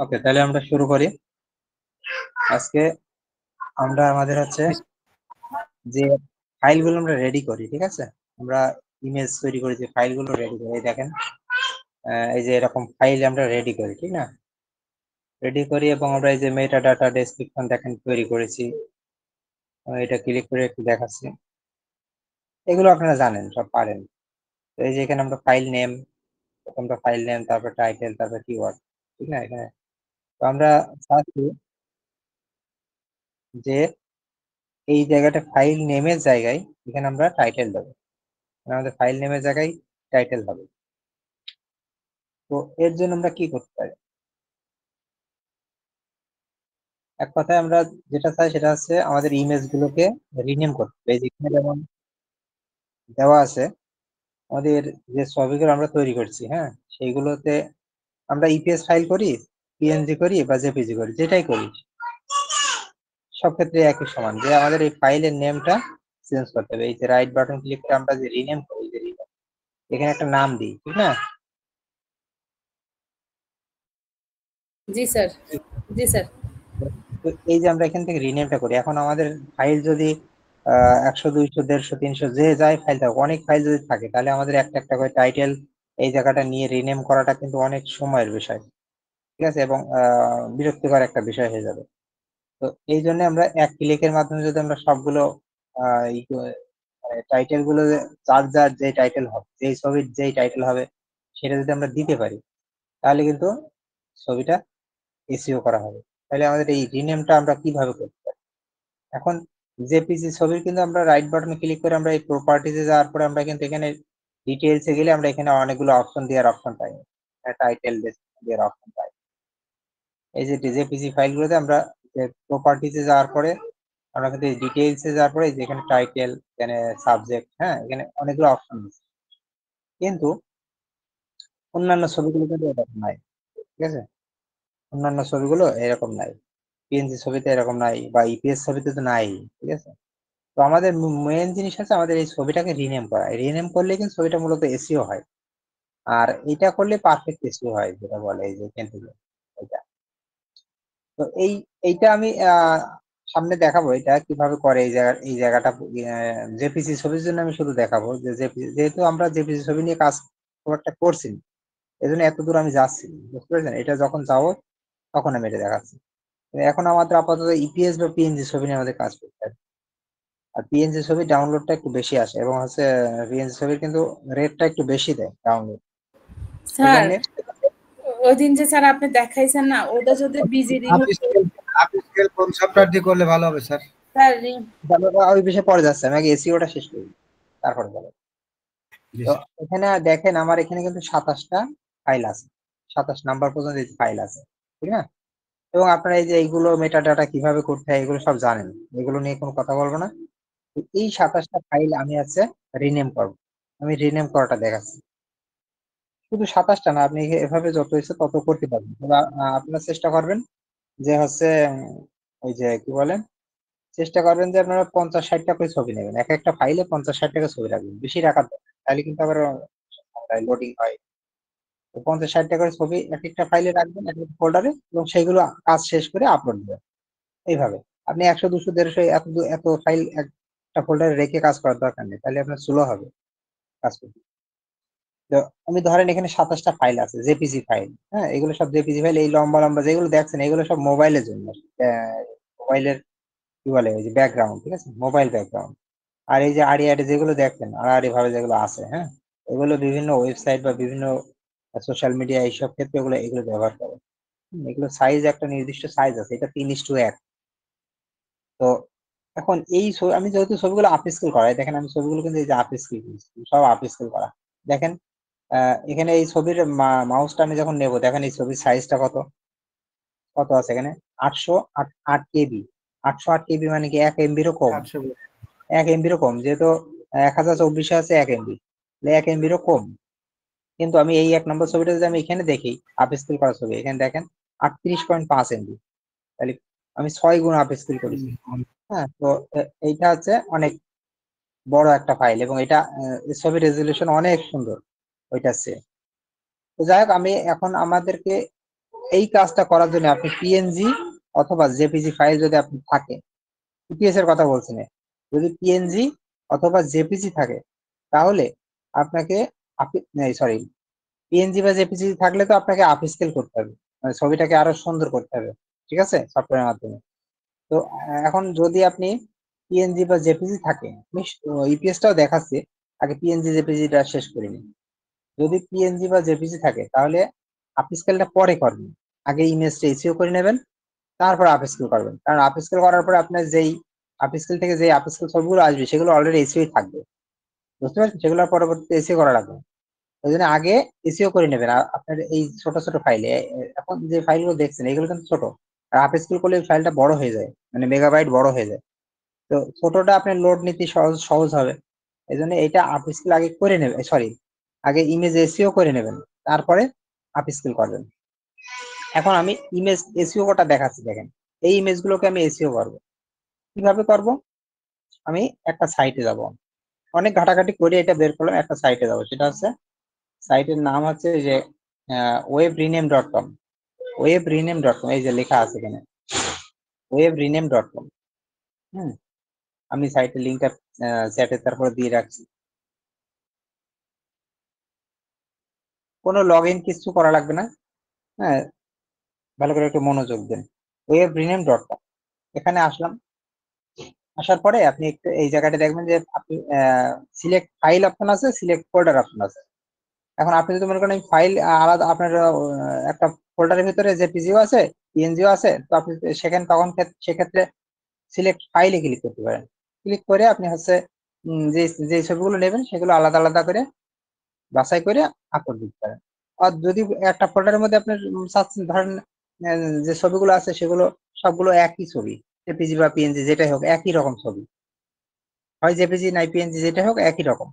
ওকে, তাহলে আমরা শুরু করি। আজকে আমরা আমাদের হচ্ছে যে ফাইলগুলো আমরা রেডি করি, ঠিক আছে? আমরা ইমেজ তৈরি করি, যে ফাইলগুলো রেডি করি, দেখেন এই যে এরকম ফাইল আমরা রেডি করি, ঠিক না? রেডি করি এবং আমরা এই যে মেটা ডাটা ডেসক্রিপশন দেখেন তৈরি করেছি। এটা ক্লিক করে একটু দেখাচ্ছি। এগুলো আপনারা জানেন, সব পারেন। তো এই যে এখানে আমরা ফাইল নেম, প্রথমটা ফাইল নেম, তারপর টাইটেল, তারপর কিওয়ার্ড, ঠিক না? এখানে তো আমরা চাচ্ছি যে এই জায়গাটা ফাইল নেমের জায়গায় এখানে আমরা টাইটেল দেবো। আমাদের ফাইল নেমের জায়গায় টাইটেল হবে। তো এর জন্য আমরা কি করতে পারি? এক কথায় আমরা যেটা চাই সেটা হচ্ছে আমাদের ইমেজ গুলোকে রিনেম করতে হবে। এই যেখানে যেমন দেওয়া আছে আমাদের যে ছবিগুলো আমরা তৈরি করছি, হ্যাঁ, সেইগুলোতে আমরা ইপিএস ফাইল করি, পিএনজি করি বা জেপিজি করি, যেটাই করি সব ক্ষেত্রে একই সমান, যে আমাদের এই ফাইলের নেমটা চেঞ্জ করতে হবে। এই যে রাইট বাটন ক্লিক করে আমরা যে রিনেম করি, যে rename, এখানে একটা নাম দিই, ঠিক না? জি স্যার, জি স্যার। তো এই যে আমরা এখান থেকে রিনেমটা করি, এখন আমাদের ফাইল যদি 100 200 150 300 যে যাই ফাইল থাকে, অনেক ফাইল যদি থাকে, তাহলে আমাদের একটা একটা করে টাইটেল এই জায়গাটা নিয়ে রিনেম করাটা কিন্তু অনেক সময়ের বিষয়, ঠিক আছে? এবং বিরক্তিকর একটা বিষয় হয়ে যাবে। তো এই জন্য আমরা এক ক্লিকের মাধ্যমে যদি আমরা সবগুলো টাইটেল গুলো, যার যার যে টাইটেল হবে, যেই ছবির যেই টাইটেল হবে, সেটা যদি আমরা দিতে পারি, তাহলে কিন্তু ছবিটা এসইও করা হবে। তাহলে আমাদের এই রিনেমটা আমরা কিভাবে করতে পারি? এখন জেপিজি ছবির কিন্তু আমরা রাইট বাটনে ক্লিক করে আমরা এই প্রপার্টিজে যাওয়ার পরে আমরা কিন্তু এখানে ডিটেইলসে গেলে আমরা এখানে অনেকগুলো অপশন দেওয়ার অপশন পাই। টাইটেল দেওয়ার অপশন পাই। এই যে জেপিজি ফাইলগুলোতে আমরা প্রপার্টিজে যাওয়ার পরে আমরা কিন্তু এই ডিটেইলসে যাওয়ার পরে যেখানে টাইটেল, এখানে সাবজেক্ট, হ্যাঁ, এখানে অনেকগুলো অপশন আছে। কিন্তু অন্যান্য ছবিগুলো কিন্তু এরকম নাই, ঠিক আছে? অন্যান্য ছবিগুলো এরকম নাই, পিএনজি ছবিতে এরকম নাই, বা ইপিএস ছবিতে তো নাই, ঠিক আছে? তো আমাদের মেইন জিনিস হচ্ছে আমাদের এই ছবিটাকে রিনেম করা। রিনেম করলে কিন্তু ছবিটা মূলত এসইও হয়, আর এটা করলে পারফেক্ট এসইও হয়, যেটা বলে এই যে এখান থেকে এটা। তো এইটা আমি সামনে দেখাবো এটা কিভাবে করে। এই জায়গাটা জেপিজি ছবির জন্য আমি শুধু দেখাবো যে যেহেতু আমরা জেপিজি ছবি নিয়ে কাজ খুব একটা করছি, এই জন্য এত দূর আমি যাচ্ছি, বুঝতে পেরেছেন? এটা যখন যাবো তখন আমি এটা দেখাচ্ছি। এখন আমাদের আপাতত ইপিএস বা পিএনজি ছবি নিয়ে আমাদের কাজ করতে হবে। আর পিএনজি ছবি ডাউনলোডটা একটু বেশি আসে, এবং হচ্ছে পিএনজি ছবির কিন্তু রেটটা একটু বেশি দেয় ডাউনলোড, এই স্যার, জন্য। ওই দিন যে স্যার আপনি দেখাইছেন না, ওটা যদি বিজি রিমোট আপনি স্কেল কোন সফটওয়্যার দিয়ে করলে ভালো হবে স্যার? স্যার ওই বিষয়ে পরে যাচ্ছে, আমি আগে এসিওটা শেষ করি, তারপরে বলো। জি তো স্যার। এখানে দেখেন আমার এখানে কিন্তু 27টা ফাইল আছে, 27 নাম্বার পর্যন্ত এই ফাইল আছে, ঠিক না? এবং আপনারা এই যে এইগুলো মেটা ডাটা কিভাবে করতে হয় এগুলো সব জানেন, এগুলো নিয়ে কোনো কথা বলবো না। তো এই 27টা ফাইল আমি আছে রিনেম করবো। আমি রিনেম করাটা দেখাচ্ছি। শুধু 27টা না, আপনি এভাবে যত ইচ্ছে তত করতে পারবেন। তবে আপনারা চেষ্টা করবেন যে হচ্ছে ওই যে কি বলেন, চেষ্টা করবেন যে আপনারা 50 60টা করে ছবি নেবেন, এক একটা ফাইলে 50 60 টাকা ছবি রাখবেন, বেশি রাখার দরকার নেই। তাহলে কিন্তু আবার লোডিং হয়। তো 50 60 টাকা করে ছবি এক একটা ফাইলে রাখবেন, এক একটা ফোল্ডারে, এবং সেইগুলো কাজ শেষ করে আপলোড দেবেন। এইভাবে আপনি 100 200 150 এত ফাইল একটা ফোল্ডারে রেখে কাজ করার দরকার নেই, তাহলে আপনার স্লো হবে কাজ করতে। তো আমি ধরেন এখানে 27টা ফাইল আছে, জেপিজি ফাইল, হ্যাঁ, এগুলো সব জেপিজি ফাইল। এই লম্বা লম্বা যেগুলো দেখছেন এগুলো সব মোবাইলের জন্য, মোবাইলের কি বলে ওই যে ব্যাকগ্রাউন্ড, ঠিক আছে, মোবাইল ব্যাকগ্রাউন্ড। আর এই যে আড়ি আড়ি যেগুলো দেখছেন, আড়াআড়ি ভাবে যেগুলো আছে, হ্যাঁ, এগুলো বিভিন্ন ওয়েবসাইট বা বিভিন্ন সোশ্যাল মিডিয়া এইসব ক্ষেত্রে এগুলো এগুলো ব্যবহার করে। এগুলো সাইজ একটা নির্দিষ্ট সাইজ আছে, এটা 3:1। তো এখন এই আমি যেহেতু ছবিগুলো আপ স্কেল করা, দেখেন আমি ছবিগুলো কিন্তু এই যে আপ স্কেল করেছি, সব আপ স্কেল করা। দেখেন এখানে এই ছবির মাউসটা আমি যখন নেব, দেখেন এই ছবির সাইজটা কত কত আছে এখানে, 808 কেবি। 808 কেবি মানে কি 1 এমবিরও কম। 1 এমবিরও কম, যেহেতু 1024 আছে 1 এমবি, 1 এমবিরও কম। কিন্তু আমি এই 1 নম্বর ছবিটা যদি আমি এখানে দেখি, আপ স্কেল করা ছবি, এখানে দেখেন 38.5 এমবি, তাহলে আমি 6 গুণ আপ স্কেল করেছি। হ্যাঁ, তো এইটা হচ্ছে অনেক বড় একটা ফাইল, এবং এটা ছবির রেজলিউশন অনেক সুন্দর ওইটার চেয়ে। তো যাই হোক, আমি এখন আমাদেরকে এই কাজটা করার জন্য আপনি পিএনজি অথবা জেপিজি ফাইল যদি আপনি থাকে, ইপিএস এর কথা বলছি না, যদি পিএনজি অথবা জেপিজি থাকে তাহলে আপনাকে সরি, পিএনজি বা জেপিজি থাকলে তো আপনাকে আপ স্কেল করতে হবে, মানে ছবিটাকে আরো সুন্দর করতে হবে, ঠিক আছে, সফটওয়্যারের মাধ্যমে। তো এখন যদি আপনি পিএনজি বা জেপিজি থাকে, ইপিএসটাও দেখাচ্ছে, আগে পিএনজি জেপিজিটা শেষ করে নিন। যদি পিএনজি বা জেপিজি থাকে তাহলে আপ স্কেলটা পরে করবেন, আগে ইমেজটা এসইও করে নেবেন, তারপর আপ স্কেল করবেন। কারণ আপ স্কেল করার পরে আপনার যেই আপ স্কেল থেকে যে আপ স্কেল ছবিগুলো আসবে সেগুলো অলরেডি এসইও থাকবে, বুঝতে পারছেন, সেগুলো পরবর্তীতে এসইও করা লাগবে। ওই জন্য আগে এসইও করে নেবেন আপনার এই ছোট ছোট ফাইলে। এখন যে ফাইলগুলো দেখছেন এগুলো কিন্তু ছোট, আর আপ স্কেল করলে ফাইলটা বড় হয়ে যায়, মানে মেগাবাইট বড় হয়ে যায়। তো ছোটটা আপনার লোড নিতে সহজ সহজ হবে, এই জন্য এটা আপ স্কেল আগে করে নেবেন, সরি, আগে ইমেজ এসইও করে নেবেন, তারপরে আপ স্কেল করবেন। এখন আমি ইমেজ এসইও টা দেখাচ্ছি, দেখেন এই ইমেজ গুলোকে আমি এসইও করবো। কিভাবে করব? আমি একটা সাইটে যাব, অনেক ঘাটাঘাটি করে এটা বের করলাম, একটা সাইটে যাব, সেটা হচ্ছে সাইটের নাম হচ্ছে যে webrename.com, webrename.com, এই যে লেখা আছে এখানে webrename.com। হুম, আমি সাইটের লিঙ্কটা চ্যাটে তারপর দিয়ে রাখছি। কোনো লগ ইন কিছু করা লাগবে না, হ্যাঁ, ভালো করে একটু মনোযোগ দেন। webrename.com, এখানে আসলাম, আসার পরে আপনি একটু এই জায়গাটা দেখবেন যে আপনি সিলেক্ট ফাইল অপশন আছে, সিলেক্ট ফোল্ডার অপশন আছে। এখন আপনি যদি মনে করেন ফাইল আলাদা, আপনার একটা ফোল্ডারের ভিতরে জেপিজিও আছে, পিএনজিও আছে, তো আপনি সেখানে তখন সেক্ষেত্রে সিলেক্ট ফাইলে ক্লিক করতে পারেন। ক্লিক করে আপনি হচ্ছে যে যে ছবিগুলো নেবেন সেগুলো আলাদা আলাদা করে বাছাই করে আপলোড দিতে পারেন। আর যদি একটা ফোল্ডারের মধ্যে আপনার চাচ্ছেন, ধরেন যে ছবিগুলো আছে সেগুলো সবগুলো একই ছবি, জেপিজি বা পিএনজি যেটাই হোক একই রকম ছবি, হয় জেপিজি নাই পিএনজি যেটাই হোক একই রকম।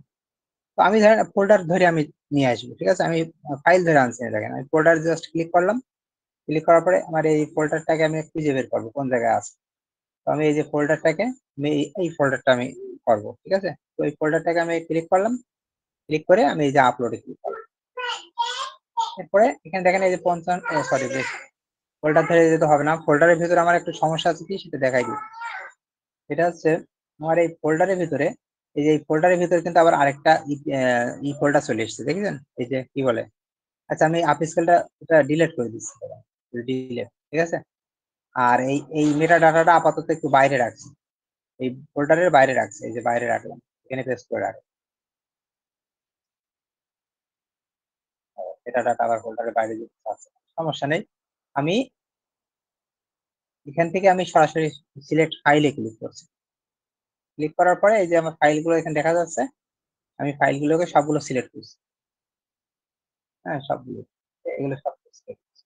তো আমি ধরেন ফোল্ডার ধরে আমি নিয়ে আসবো, ঠিক আছে, আমি ফাইল ধরে আনছি না, দেখেন আমি ফোল্ডার জাস্ট ক্লিক করলাম, ক্লিক করার পরে আমার এই ফোল্ডারটাকে আমি খুঁজে বের করবো কোন জায়গায় আছে। তো আমি এই যে ফোল্ডারটাকে, আমি এই ফোল্ডারটা আমি করবো, ঠিক আছে। তো এই ফোল্ডারটাকে আমি ক্লিক করলাম, ক্লিক করে আমি এই যে আপলোডে ক্লিক করলাম। এরপরে এখানে দেখেন এই যে 50, সরি, ফোল্ডার ধরে যেতে হবে না, ফোল্ডারের ভিতরে আমার একটু সমস্যা আছে, কি সেটা দেখাই দিই। এটা হচ্ছে আমার এই ফোল্ডারের ভিতরে, এই যে এই ফোল্ডারের ভিতরে কিন্তু আবার আরেকটা ই ফোল্ডার চলে এসেছে, দেখেছেন, এই যে কি বলে, আচ্ছা আমি আপ স্কেলটা এটা ডিলিট করে দিচ্ছি, ডিলিট, ঠিক আছে। আর এই এই মেটা ডাটাটা আপাতত একটু বাইরে রাখছি, এই ফোল্ডারের বাইরে রাখছি, এই যে বাইরে রাখলাম, এখানে পেস্ট করে রাখলাম, মেটা ডাটা আবার ফোল্ডারের বাইরে যেতে চাচ্ছে না, সমস্যা নেই। আমি এখান থেকে আমি সরাসরি সিলেক্ট ফাইলে ক্লিক করছি, ক্লিক করার পরে এই যে আমার ফাইলগুলো এখানে দেখা যাচ্ছে, আমি ফাইলগুলোকে সবগুলো সিলেক্ট করছি, হ্যাঁ সবগুলো, এগুলো সব select করছি।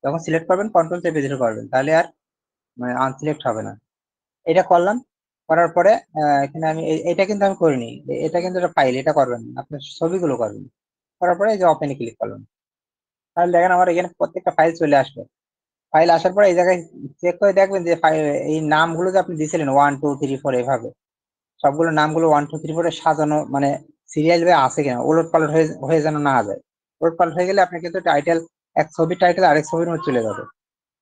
যখন সিলেক্ট করবেন কন্ট্রোল চেপে ধরে করবেন, তাহলে আর মানে আনসিলেক্ট হবে না। এটা করলাম, করার পরে এখানে আমি এটা কিন্তু আমি করিনি, এটা কিন্তু একটা ফাইল, এটা করবেন না, আপনার ছবিগুলো করবেন। করার পরে এই যে ওপেনে ক্লিক করলাম, তাহলে দেখেন আমার এখানে প্রত্যেকটা ফাইল চলে আসলো। ফাইল আসার পরে এই জায়গায় চেক করে দেখবেন যে এই নামগুলো যে আপনি দিয়েছিলেন 1 2 3 4 এভাবে সবগুলো নামগুলো 1 2 3 4 সাজানো, মানে সিরিয়াল ভাবে আছে কিনা, ওলট পালট হয়ে হয়ে যেন না যায়। ওলট পালট হয়ে গেলে আপনি কিন্তু টাইটেল, এক ছবির টাইটেল আরেক ছবির মধ্যে চলে যাবে,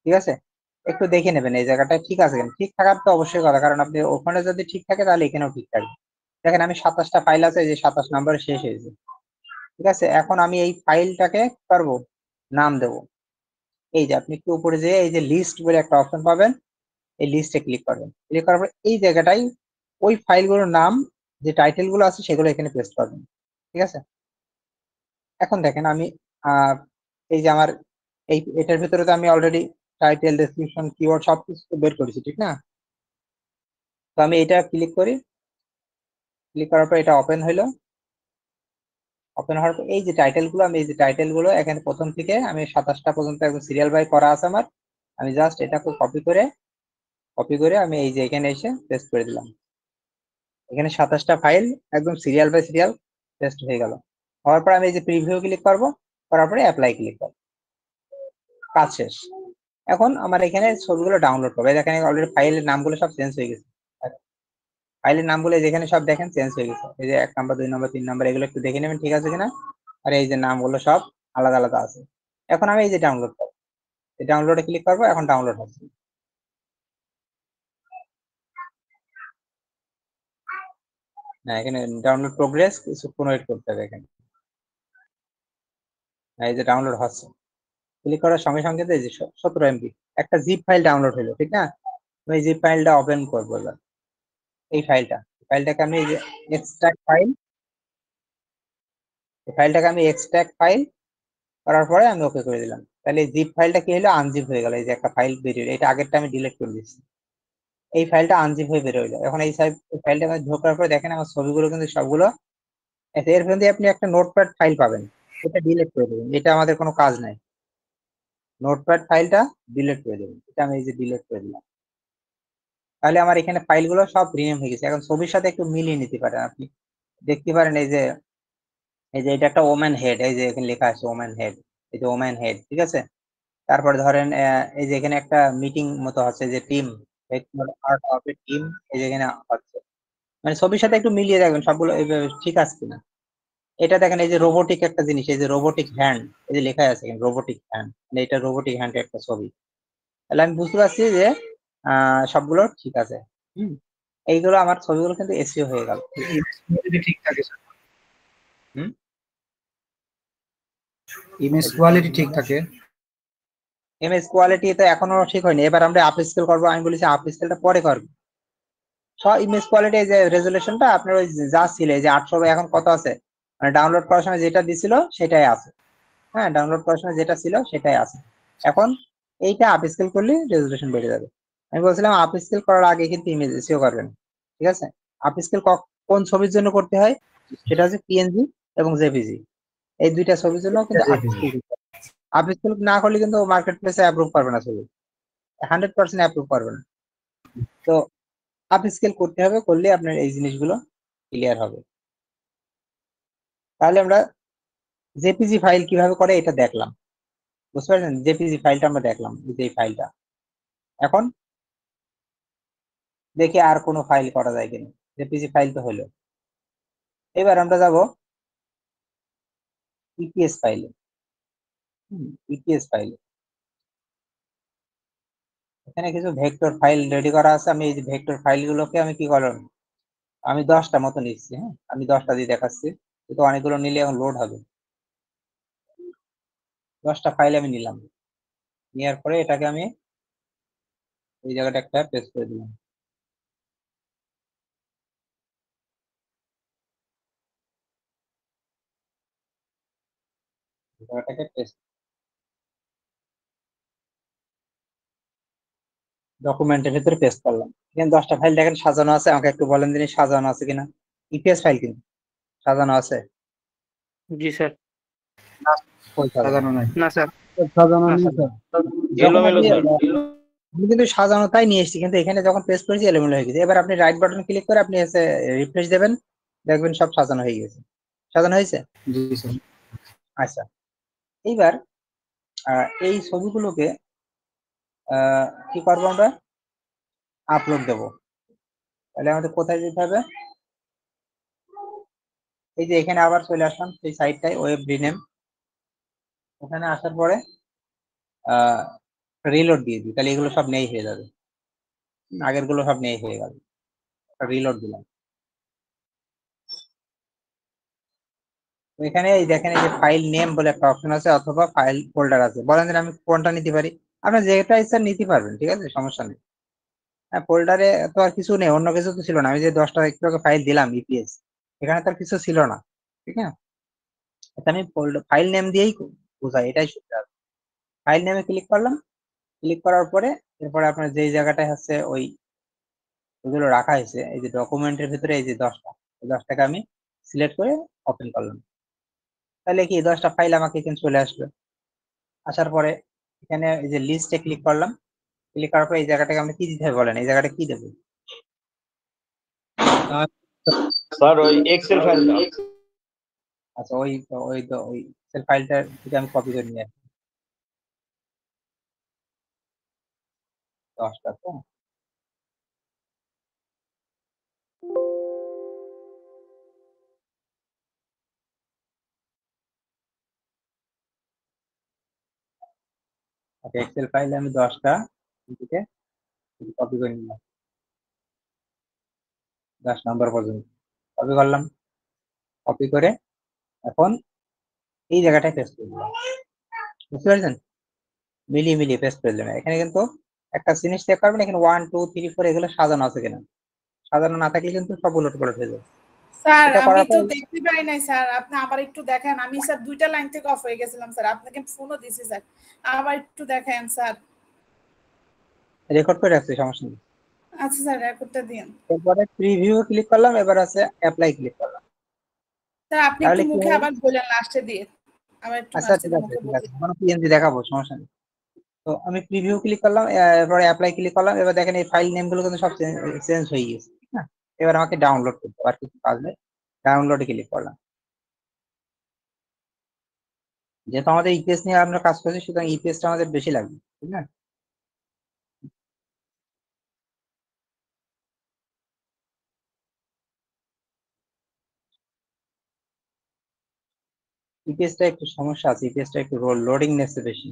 ঠিক আছে। একটু দেখে নেবেন এই জায়গাটা ঠিক আছে কিনা, ঠিক থাকার তো অবশ্যই কথা, কারণ আপনি ওখানে যদি ঠিক থাকে তাহলে এখানেও ঠিক থাকবে। দেখেন আমি 27টা ফাইল আছে, এই যে 27 নম্বরে শেষ হয়েছে, ঠিক আছে। এখন আমি এই ফাইলটাকে কি করবো, নাম দেবো। এই যে আপনি একটু উপরে যেয়ে এই যে লিস্ট বলে একটা অপশন পাবেন, এই লিস্টে ক্লিক করবেন, ক্লিক করার পর এই জায়গাটাই ওই ফাইলগুলোর নাম, যে টাইটেল গুলো আছে সেগুলো এখানে পেস্ট করবেন, ঠিক আছে। এখন দেখেন আমি আহ এই যে আমার এটার ভিতরে তো আমি অলরেডি টাইটেল, ডেসক্রিপশন, কিওয়ার্ড সবকিছু তো বের করেছি, ঠিক না। তো আমি এটা ক্লিক করি, ক্লিক করার পর এটা ওপেন হইলো, ওপেন হওয়ার পর এই যে টাইটেল গুলো, আমি এই যে টাইটেল গুলো এখানে প্রথম থেকে আমি 27টা পর্যন্ত একদম সিরিয়াল বাই করা আছে আমার, আমি জাস্ট এটাকে কপি করে আমি এই যে এখানে এসে পেস্ট করে দিলাম। এখানে 27টা ফাইল একদম সিরিয়াল বাই সিরিয়াল পেস্ট হয়ে গেল। হওয়ার পর আমি এই যে প্রিভিউ ক্লিক করব, করার পরে অ্যাপ্লাই ক্লিক করব, কাজ শেষ। এখন আমার এখানে ছবিগুলো ডাউনলোড করবে, দেখেন অলরেডি ফাইলের নামগুলো সব চেঞ্জ হয়ে গেছে, ফাইলের নামগুলো যেখানে সব দেখেন চেঞ্জ হয়ে গেছে, এই যে 1 নম্বর 2 নম্বর 3 নম্বর এগুলো একটু দেখে নেবেন ঠিক আছে কিনা। আর এই যে নামগুলো সব আলাদা আলাদা আছে। এখন আমি এই যে ডাউনলোড করবো, ডাউনলোডে ক্লিক করবো, এখন ডাউনলোড হচ্ছে। না, এখানে ডাউনলোড প্রোগ্রেস, কিছুক্ষণ ওয়েট করতে হবে এখানে। এই যে ডাউনলোড হচ্ছে, ক্লিক করার সঙ্গে সঙ্গে এই যে 17 MB একটা জিপ ফাইল ডাউনলোড হলো, ঠিক না? এই জিপ ফাইলটা ওপেন করবো এবার। এই ফাইলটাকে আমি এক্সট্রাক্ট ফাইল করার পরে আমি ওকে করে দিলাম। তাহলে জিপ ফাইলটা কি হলো, আনজিপ হয়ে গেল। এই যে একটা ফাইল বেরিয়ে, এটা আগেরটা আমি ডিলিট করে দিচ্ছি, এই ফাইলটা আনজিপ হয়ে বের হইলো। এখন এই ফাইলটা আমি ঢোকার পরে দেখেন আমার ছবিগুলো কিন্তু সবগুলো, এর মধ্যে আপনি একটা নোটপ্যাড ফাইল পাবেন, এটা ডিলিট করে দেবেন, এটা আমাদের কোনো কাজ নাই। নোটপ্যাড ফাইলটা ডিলিট করে দেবেন, এটা আমি এই যে ডিলিট করে দিলাম। তাহলে আমার এখানে ফাইলগুলো সব রিনেম হয়ে গেছে। এখন ছবির সাথে একটু মিলিয়ে নিতে পারেন আপনি, দেখতে পারেন এই যে এটা একটা ওম্যান হেড, এই যে এখানে লেখা আছে ওম্যান হেড, এই যে ওম্যান হেড, ঠিক আছে? তারপর ধরেন এই যে এখানে একটা মিটিং মতো হচ্ছে, যে team, art of A team, এই যে এখানে হচ্ছে, মানে ছবির সাথে একটু মিলিয়ে দেখবেন সবগুলো এইভাবে ঠিক আছে কিনা। এটা দেখেন এই যে রোবোটিক একটা জিনিস, এই যে রোবোটিক হ্যান্ড, এই যে লেখা আছে রোবোটিক হ্যান্ড, মানে এটা রোবোটিক হ্যান্ড একটা ছবি। তাহলে আমি বুঝতে পারছি যে সবগুলো ঠিক আছে। হুম, এইগুলো আমার ছবিগুলো কিন্তু এসইও হয়ে গেল। যদি ঠিক থাকে স্যার, হুম, ইমেজ কোয়ালিটি ঠিক থাকে। ইমেজ কোয়ালিটি তো এখনো ঠিক হয়নি, এবার আমরা আপ স্কেল করবো। আমি বলেছি আপ স্কেলটা পরে করবো। সব ইমেজ কোয়ালিটি, এই যে রেজুলেশনটা আপনার ওই যা ছিল, এই যে 800 এখন কত আছে, মানে ডাউনলোড করার সময় যেটা দিছিল সেটাই আছে। হ্যাঁ, ডাউনলোড করার সময় যেটা ছিল সেটাই আছে। এখন এইটা আপ স্কেল করলে রেজুলেশন বেড়ে যাবে। আমি বলছিলাম আপ স্কেল করার আগে কিন্তু ইমেজ এসইও করবেন, ঠিক আছে? আপ স্কেল কোন ছবির জন্য করতে হয়, সেটা হচ্ছে পিএনজি এবং জেপিজি, এই দুইটা ছবির জন্য কিন্তু আপ স্কেল করতে হয়। আপ স্কেল না করলে কিন্তু মার্কেট প্লেসে অ্যাপ্রুভ করবে না ছবি, 100% অ্যাপ্রুভ করবে না। তো আপ স্কেল করতে হবে, করলে আপনার এই জিনিসগুলো ক্লিয়ার হবে। তাহলে আমরা জেপিজি ফাইল কিভাবে করে এটা দেখলাম, বুঝতে পারছেন? জেপিজি ফাইলটা আমরা দেখলাম, এই যে এই ফাইলটা। এখন দেখি আর কোনো ফাইল করা যায় কিনা। জেপিজি ফাইল তো হলো, এবার আমরা যাব ইপিএস ফাইলে। ইপিএস ফাইলে এখানে কিছু ভেক্টর ফাইল রেডি করা আছে। আমি এই যে ভেক্টর ফাইলগুলোকে আমি কি করলাম, আমি 10টা মতো নিচ্ছি। হ্যাঁ, আমি 10টা দিয়ে দেখাচ্ছি, কিন্তু অনেকগুলো নিলে এখন লোড হবে। 10টা ফাইল আমি নিলাম, নেওয়ার পরে এটাকে আমি এই জায়গাটা একটা পেস্ট করে দিলাম। জায়গাটাকে পেস্ট, ডকুমেন্টের ভিতরে পেস্ট করলাম। এখানে 10টা ফাইল দেখেন সাজানো আছে, আমাকে একটু বলেন দিন সাজানো আছে কিনা। ইপিএস ফাইল কিন্তু সাজানো আছে? জি স্যার। কই সাজানো? সাজানো নাই। না স্যার, সাজানো না নেই স্যার, স্যার। এলোমেলো স্যার। আমি কিন্তু সাজানো তাই নিয়ে এসেছি, কিন্তু এখানে যখন পেস্ট করেছি এলোমেলো হয়ে গেছে। এবার আপনি রাইট বাটন ক্লিক করে আপনি এসে রিফ্রেশ দেবেন, দেখবেন সব সাজানো হয়ে গেছে। সাজানো হয়েছে? জি স্যার। আচ্ছা, এইবার এই ছবিগুলোকে কি করবো আমরা, আপলোড দেবো। তাহলে আমাদের কোথায় যেতে হবে, এই যে এখানে আবার চলে আসলাম সেই সাইটটায়, ওয়েব রিনেম। ওখানে আসার পরে রিলোড দিয়ে দিই, তাহলে এগুলো সব নেই হয়ে যাবে, আগের গুলো সব নেই হয়ে গেল। রিলোড দিলাম। তো এখানে এই দেখেন এই যে ফাইল নেম বলে একটা অপশন আছে, অথবা ফাইল ফোল্ডার আছে। বলেন যে আমি কোনটা নিতে পারি, আপনার যেটা ইচ্ছা নিতে পারবেন, ঠিক আছে, সমস্যা নেই। হ্যাঁ, ফোল্ডারে তো আর কিছু নেই, অন্য কিছু তো ছিল না। আমি যে 10টা একটু ফাইল দিলাম ইপিএস, এখানে তো আর কিছু ছিল না, ঠিক আছে? আমি ফাইল নেম দিয়েই বোঝাই, এটাই সুবিধা। ফাইল নেমে ক্লিক করলাম, ক্লিক করার পরে এরপরে আপনার যেই জায়গাটায় হচ্ছে ওইগুলো রাখা হয়েছে, এই যে ডকুমেন্টের ভিতরে এই যে 10টা, এই 10টাকে আমি সিলেক্ট করে ওপেন করলাম। তাহলে কি 10টা ফাইল আমাকে এখানে চলে আসলো। আসার পরে এখানে এই যে লিস্টে ক্লিক করলাম, ক্লিক করার পরে এই জায়গাটাকে আমরা কি দিতে হবে বলেন, এই জায়গাটা কি দেবো? স্যার ওই এক্সেল ফাইলটা। আচ্ছা, ওই এক্সেল ফাইলটা থেকে আমি কপি করে নিয়ে আসি। 10টা তো, ওকে, এক্সেল ফাইলে আমি 10টা থেকে কপি করে নিলাম, 10 নম্বর পর্যন্ত কপি করলাম। কপি করে এখন এই জায়গাটায় পেস্ট করে দিলাম, বুঝতে পারছেন? মিলিয়ে পেস্ট করে দিলাম। এখানে কিন্তু একটা জিনিস চেক করবেন, এখানে 1 2 3 4 এগুলো সাজানো আছে কিনা। সাজানো না থাকলে কিন্তু সব উলট পালট হয়ে যাবে। স্যার এটা আমি করার তো পর দেখতে পাই নাই স্যার, আপনি আবার একটু দেখেন। আমি স্যার 2টা লাইন থেকে অফ হয়ে গেছিলাম স্যার, আপনাকে ফোনও দিছি স্যার, আবার একটু দেখেন স্যার। রেকর্ড করে রাখছি, সমস্যা নেই। আচ্ছা স্যার, রেকর্ডটা দিন। এরপরে প্রিভিউ ক্লিক করলাম, এবার আছে অ্যাপ্লাই ক্লিক করলাম। স্যার আপনি একটু তাহলে কি মুখে হবে? আবার বলেন লাস্টে দিয়ে, আবার একটু আচ্ছা লাস্টে ঠিক দিয়ে আছে, মুখে ঠিক আছে, বলেন। আমরা পিএনজি দেখাবো, সমস্যা নেই। তো আমি প্রিভিউ ক্লিক করলাম, এরপরে অ্যাপ্লাই ক্লিক করলাম। এবার দেখেন এই ফাইল নেম গুলো কিন্তু সব চেঞ্জ হয়ে গেছে, ঠিক না? এবার আমাকে ডাউনলোড করতে হবে, আর কিছু কাজ নেই। ডাউনলোডে ক্লিক করলাম। যেহেতু আমাদের ইপিএস নিয়ে আমরা কাজ করছি, সুতরাং ইপিএসটা আমাদের বেশি লাগবে, ঠিক না? ইপিএসটা একটু সমস্যা আছে, ইপিএসটা একটু লোডিং নেচ্ছে বেশি।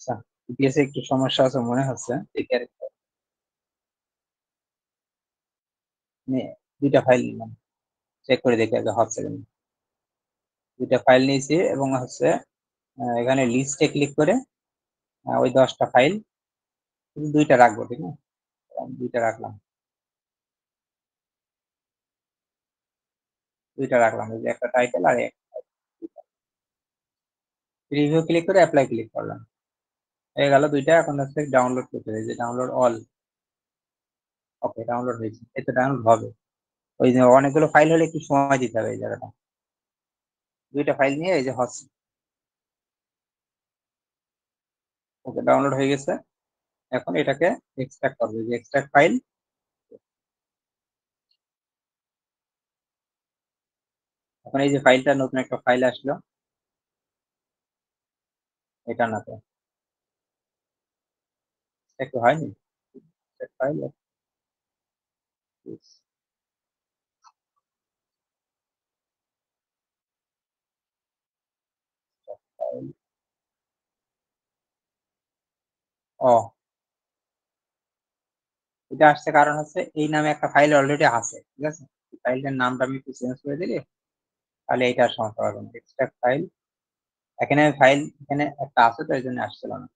আচ্ছা, ইপিএস এ একটু সমস্যা আছে মনে হচ্ছে, দেখি আরেকটু। আমি দুইটা ফাইল নিলাম, চেক করে দেখি আগে হচ্ছে কিনা। দুইটা ফাইল নিয়েছি এবং হচ্ছে এখানে লিস্টে ক্লিক করে ওই 10টা ফাইল, শুধু দুইটা রাখবো, ঠিক না? দুইটা রাখলাম, দুইটা রাখলাম, এই যে একটা টাইটেল আর রিভিউ ক্লিক করে অ্যাপ্লাই ক্লিক করলাম, হয়ে গেল দুইটা। এখন হচ্ছে ডাউনলোড করতে হবে, যে ডাউনলোড অল। ওকে, ডাউনলোড হয়েছে, এতে ডাউনলোড হবে। ওই যে অনেকগুলো ফাইল হলে একটু সময় দিতে হবে এই জায়গাটা। দুইটা ফাইল নিয়ে এই যে হচ্ছে, ওকে ডাউনলোড হয়ে গেছে। এখন এটাকে এক্সট্রাক্ট করবে, যে এক্সট্রাক্ট ফাইল। এখন এই যে ফাইলটা, নতুন একটা ফাইল আসলো, এটা না তো একটু হয়নি ফাইল। ও, এটা আসছে কারণ হচ্ছে এই নামে একটা ফাইল অলরেডি আছে, ঠিক আছে? ফাইলটার নামটা আমি একটু চেঞ্জ করে দিলে তাহলে এটা আর সমস্যা হবে না। এক্সট্রাক্ট ফাইল, এখানে ফাইল এখানে একটা আছে তো এই জন্য আসছিল না।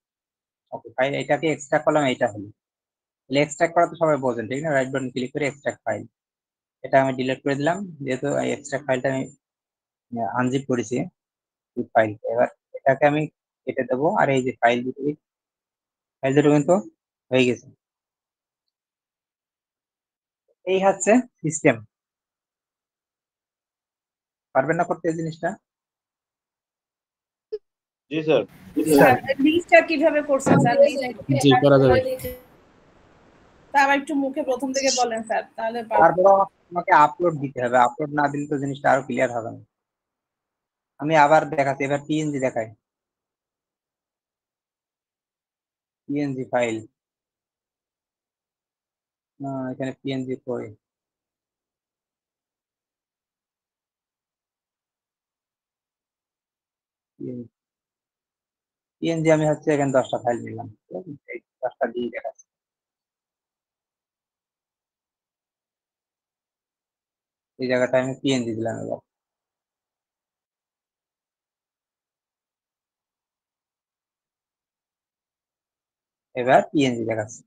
ওকে, ফাইল এটাকে এক্সট্রাক্ট করলাম, এইটা হলো। তাহলে এক্সট্রাক্ট করা তো সবাই বোঝেন, ঠিক না? রাইট বাটন ক্লিক করে এক্সট্রাক্ট ফাইল, এটা আমি ডিলিট করে দিলাম, যেহেতু এই এক্সট্রাক্ট ফাইলটা আমি আনজিপ করেছি ফাইল। এবার এটাকে আমি কেটে দেবো, আর এই যে ফাইল দুটো কিন্তু হয়ে গেছে। এই হচ্ছে সিস্টেম। পারবেন না করতে এই জিনিসটা? জি স্যার। স্যার লিস্টটা কিভাবে করছেন স্যার? জি করা যাবে। তা আবার একটু মুখে প্রথম থেকে বলেন স্যার, তাহলে তারপরে আমাকে আপলোড দিতে হবে, আপলোড না দিলে তো জিনিসটা আরো ক্লিয়ার হবে না। আমি আবার দেখাচ্ছি, এবার পিএনজি দেখাই, পিএনজি ফাইল। না, এখানে পিএনজি কই? পিএনজি আমি হচ্ছে এখানে 10টা ফাইল নিলাম, ঠিক আছে? এই 10টা দিয়ে দেখাচ্ছি। এই জায়গাটা আমি পিএনজি দিলাম। এবার পিএনজি দেখাচ্ছি।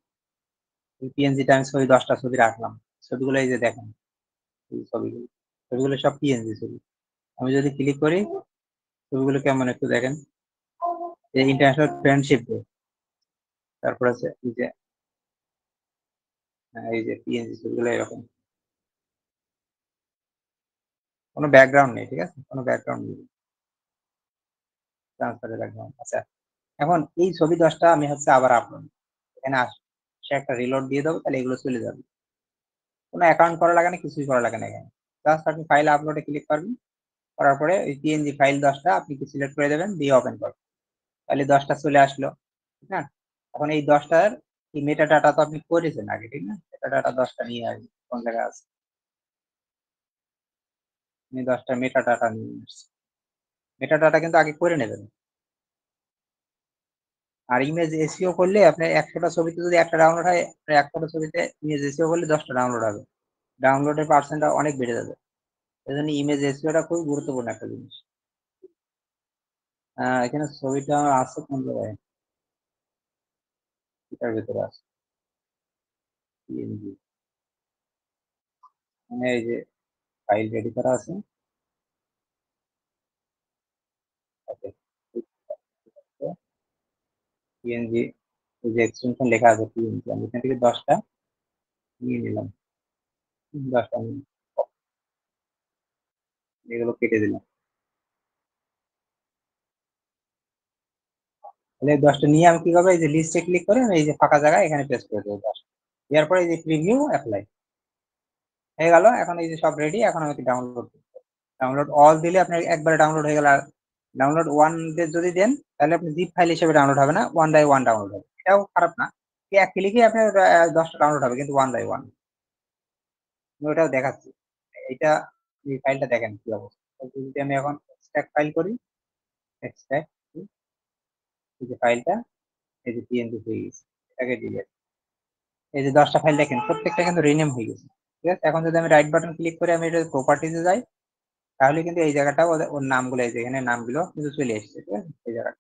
এই পিএনজিটা আমি ছবি 10টা ছবি রাখলাম, ছবিগুলো এই যে দেখেন, এই ছবিগুলো সব পিএনজি ছবি। আমি যদি ক্লিক করি, ছবিগুলো কেমন একটু দেখেন। এই ইন্টারন্যাশনাল ফ্রেন্ডশিপ ডে, তারপর আছে এই যে পিএনজি ছবিগুলো এরকম, কোনো ব্যাকগ্রাউন্ড নেই, ঠিক আছে? কোনো ব্যাকগ্রাউন্ড নেই, ট্রান্সফারে ব্যাকগ্রাউন্ড। আচ্ছা, এখন এই ছবি 10টা আমি হচ্ছে আবার আপলোড, এখানে আসে একটা রিলোড দিয়ে দেবো, তাহলে এগুলো চলে যাবে। কোনো অ্যাকাউন্ট করা লাগে না, কিছুই করা লাগে না এখানে। জাস্ট আপনি ফাইল আপলোডে ক্লিক করবেন, করার পরে ওই পিএনজি ফাইল 10টা আপনি সিলেক্ট করে দেবেন, দিয়ে ওপেন করবেন, তাহলে 10টা চলে আসলো, ঠিক না? এখন এই 10টার কি মেটা ডাটা তো আপনি করেছেন আগে, ঠিক না? মেটা ডাটা 10টা নিয়ে আসবেন, কোন জায়গায় আছে? আপনি 10টা মেটা ডাটা নিয়ে আসছেন, মেটা ডাটা কিন্তু আগে করে নেবেন। আর ইমেজ এসইও করলে আপনার 100টা ছবিতে যদি একটা ডাউনলোড হয়, 100টা ছবিতে ইমেজ এসইও করলে 10টা ডাউনলোড হবে, ডাউনলোডের পার্সেন্টটা অনেক বেড়ে যাবে। এই জন্য ইমেজ এসইওটা খুবই গুরুত্বপূর্ণ একটা জিনিস। এখানে ছবিটা আছে কোন জায়গায়? এটার ভিতরে আছে PNG, মানে এই যে ফাইল রেডি করা আছে, পিএনজি, এই যে এক্সটেনশন লেখা আছে পিএনজি, আমি এখান থেকে 10টা নিয়ে নিলাম, 10টা এগুলো কেটে দিলাম, তাহলে 10টা নিয়ে আমি কি করবো, এই যে লিস্টে ক্লিক করে এই যে ফাঁকা জায়গায় এখানে পেস্ট করে দেবো 10টা, দেওয়ার পরে এই যে প্রিভিউ অ্যাপ্লাই হয়ে গেল। এখন এই যে সব রেডি, এখন আমাকে ডাউনলোড অল দিলে আপনার একবারে ডাউনলোড হয়ে গেল। আর ডাউনলোড ওয়ান যদি দেন, তাহলে আপনি জিপ ফাইল হিসেবে ডাউনলোড হবে না, ওয়ান বাই ওয়ান ডাউনলোড হবে, এটাও খারাপ না, এক ক্লিকে আপনার 10টা ডাউনলোড হবে, কিন্তু ওয়ান বাই ওয়ান। ওটাও দেখাচ্ছি, এটা এই ফাইলটা দেখেন কি অবস্থা। যদি আমি এখন এক্সট্রাক্ট ফাইল করি, এক্সট্রাক্ট এই যে ফাইলটা, এই যে পিএনজি হয়ে গেছে, এটাকে ডিলিট। এই যে 10টা ফাইল দেখেন, প্রত্যেকটা কিন্তু রিনেম হয়ে গেছে, ঠিক আছে? এখন যদি আমি রাইট বাটন ক্লিক করে আমি এটা প্রপার্টিতে যাই, তাহলে কিন্তু এই জায়গাটা ওর নামগুলো, এই যে এখানে নামগুলো কিন্তু চলে এসেছে, ঠিক আছে? এই জায়গাটা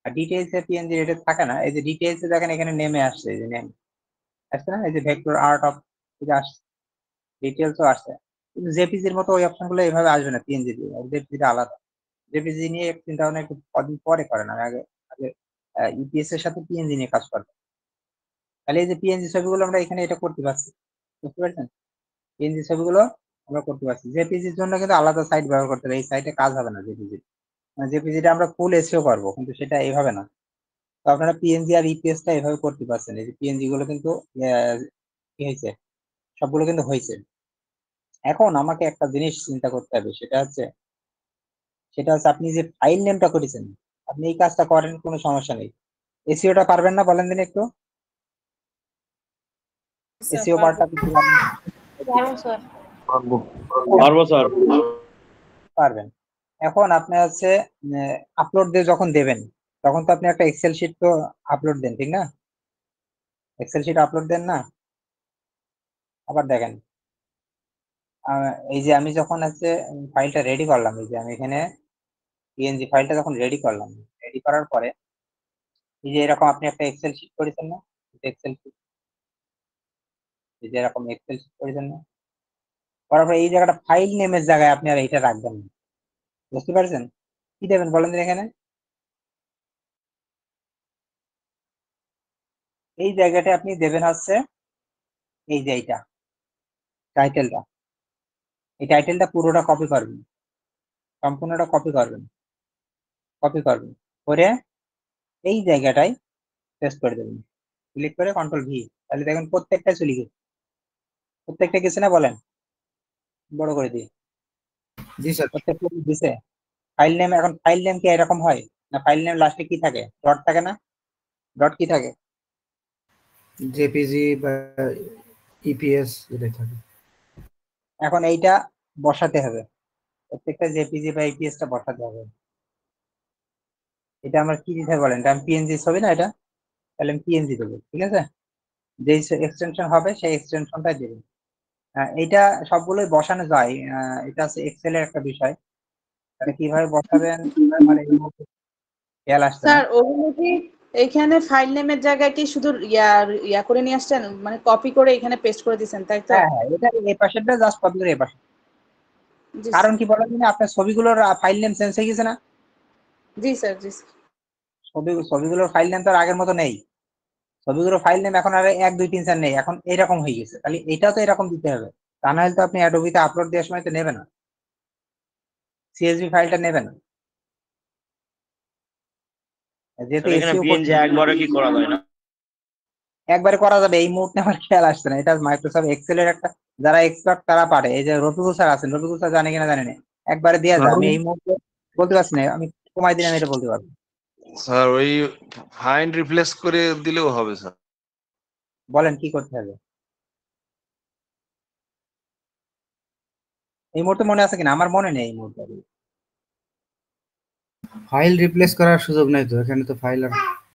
আর ডিটেইলস এ পিএনজি এটা থাকে না, এই যে ডিটেইলস এ দেখেন এখানে নেমে আসছে, এই যে নেম আসছে না, এই যে ভেক্টর আর্ট অফ, এটা আসছে, ডিটেইলসও আসছে। কিন্তু জেপিজির মতো ওই অপশন গুলো এইভাবে আসবে না পিএনজি দিয়ে, জেপিজিটা আলাদা। জেপিজি নিয়ে চিন্তা ভাবনা একটু কদিন পরে করেন, আমি আগে আগে ইপিএস এর সাথে পিএনজি নিয়ে কাজ করবো। তাহলে এই যে পিএনজি ছবিগুলো আমরা এখানে এটা করতে পারছি, বুঝতে পারছেন? পিএনজি ছবিগুলো আমরা করতে পারছি। জেপিজির জন্য কিন্তু আলাদা সাইট ব্যবহার করতে হবে, এই সাইটে কাজ হবে না জেপিজি। জেপিজিটা আমরা ফুল এসিও করবো, কিন্তু সেটা এইভাবে না। তো আপনারা পিএনজি আর ইপিএস টা এভাবে করতে পারছেন। এই যে পিএনজি গুলো কিন্তু কি হয়েছে, সবগুলো কিন্তু হয়েছে। এখন আমাকে একটা জিনিস চিন্তা করতে হবে, সেটা হচ্ছে আপনি যে ফাইল নেমটা করেছেন, আপনি এই কাজটা করেন, কোনো সমস্যা নেই। এসিওটা পারবেন না, বলেন দিন একটু, স্যার এসিও পারবো। পার্টটা কিছু পারবেন? পারবো স্যার। পারবেন। এখন আপনি হচ্ছে আপলোড দিয়ে যখন দেবেন, তখন তো আপনি একটা এক্সেল শিট তো আপলোড দেন, ঠিক না? এক্সেল শিট আপলোড দেন না? আবার দেখেন, এই যে আমি যখন হচ্ছে ফাইলটা রেডি করলাম, এই যে আমি এখানে পিএনজি ফাইলটা যখন রেডি করলাম, রেডি করার পরে এই যে এরকম আপনি একটা এক্সেল শিট করেছেন না, এক্সেল শিট, এই যে এরকম এক্সেল শিট করেছেন না, করার পরে এই জায়গাটা ফাইল নেমের জায়গায় আপনি আর এইটা রাখবেন না, বুঝতে পারছেন? কি দেবেন বলেন দিন এখানে? এই জায়গাটা আপনি দেবেন হচ্ছে এই যে এইটা টাইটেলটা, এই টাইটেলটা পুরোটা কপি করবেন, সম্পূর্ণটা কপি করবেন, করে এই জায়গাটায় পেস্ট করে দেবেন, ক্লিক করে কন্ট্রোল ভি, তাহলে দেখেন প্রত্যেকটা চলে গেছে, প্রত্যেকটা গেছে না, বলেন? বড় করে দিই, জি স্যার। প্রত্যেকটা দিছে। ফাইল নেম, এখন ফাইল নেম কি এরকম হয় না? ফাইল নেম লাস্টে কি থাকে? ডট থাকে না? ডট কি থাকে? জেপিজি বা ইপিএস এটাই থাকে। এখন এইটা বসাতে হবে, প্রত্যেকটা জেপিজি বা ইপিএস টা বসাতে হবে। এটা আমার কি দিতে হবে বলেন? এটা আমি পিএনজি ছবি না এটা, তাহলে আমি পিএনজি দেবো, ঠিক আছে? যেই এক্সটেনশন হবে সেই এক্সটেনশনটাই দেবেন। এইটা সবগুলোই বসানো যায়, এটা হচ্ছে এক্সেল এর একটা বিষয়, তাহলে কিভাবে বসাবেন আমার এই মুহূর্তে খেয়াল আসছে না। স্যার ওগুলো কি এখানে ফাইল নেমের জায়গায় কি শুধু ইয়া করে নিয়ে আসছেন, মানে কপি করে এখানে পেস্ট করে দিয়েছেন, তাই তো? হ্যাঁ হ্যাঁ, এটা এই পাশেরটা জাস্ট কপি করে এই পাশে। জি কারণ স্যার। কি বলেন দিন, আপনার ছবিগুলোর ফাইল নেম চেঞ্জ হয়ে গেছে না? জি স্যার, জি স্যার। ছবিগুলোর ফাইল নেম তো আর আগের মতো নেই, ছবিগুলোর ফাইল নেম এখন আর 1 2 3 4 নেই, এখন এরকম হয়ে গেছে, তাহলে এটাও তো এরকম দিতে হবে, তা নাহলে তো আপনি অ্যাডোবিতে আপলোড দেওয়ার সময় তো নেবে না, সিএসভি ফাইলটা নেবে না। যেহেতু স্যার এখানে এসিও পিএনজি একবারে কি করা যায় না? একবারে করা যাবে, এই মুহূর্তে আমার খেয়াল আসছে না। এটা মাইক্রোসফট এক্সেল এর একটা, যারা এক্সপার্ট তারা পারে। এই যে রফিকুল স্যার আছেন, রফিকুল স্যার জানে কিনা জানি না, একবারে দেওয়া যায়। আমি এই মুহূর্তে বলতে পারছি না, আমি কমাই দিলে আমি এটা বলতে পারবো। স্যার ওই ফাইন্ড রিপ্লেস করে দিলেও হবে স্যার। বলেন কি করতে হবে এই মুহূর্তে, মনে আছে কিনা? আমার মনে নেই এই মুহূর্তে। ফাইল রিপ্লেস করার সুযোগ নাই তো, এখানে তো ফাইল আর